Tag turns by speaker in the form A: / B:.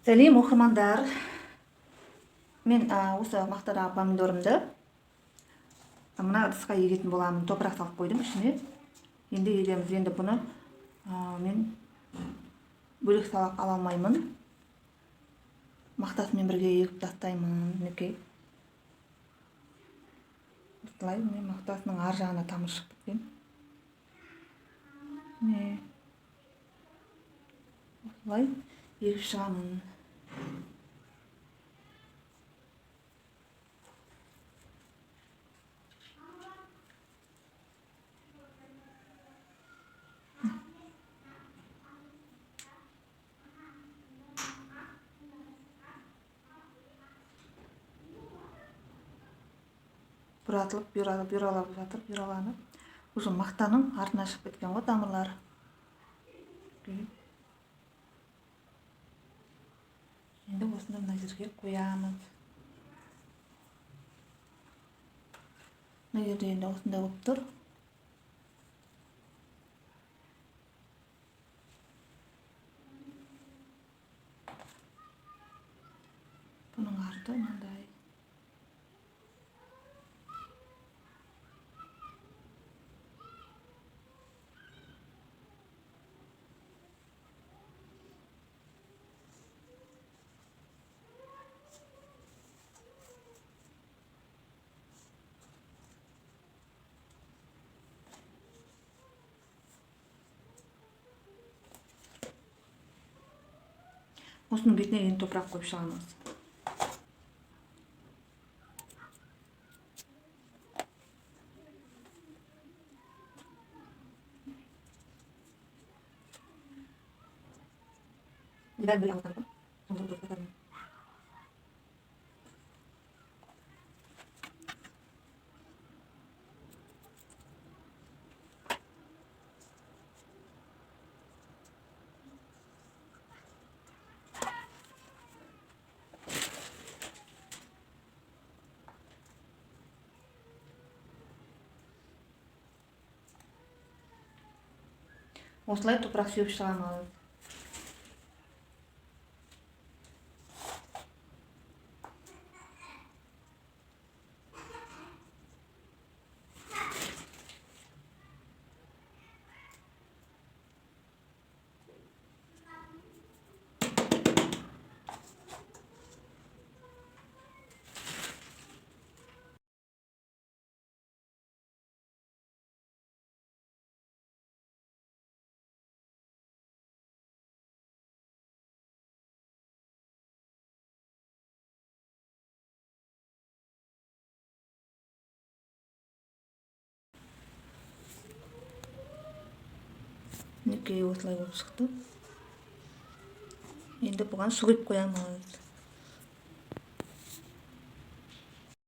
A: Сәлем оқырмандар. Мен осы мақтадағы помидорымды мына ыдысқа егетін боламын. Топырақ салып қойдым ішіне. Енді егеміз. Енді бұны мен бөлек ала алмаймын. Мақтасымен бірге егіп тастаймын. Мінекей. Осылай мен мақтасының ар жағына тамыр шығып кеткен. Осылай егіп шығамын. Бұратылып, бюралап жатыр, бюраланып. Уже мақтаның артына шығып кеткен ғой тамырлары. Енді осында мына жерге қоямыз. Мына жерде енді осында болып тұр. Бұның арты мынандай. Осының бетіне енді топырақ қойып шығамыз. Осылай топырақ сеуіп шығамыз. Мінекей осылай болып шықты. Енді бұған су құйып қоямыз.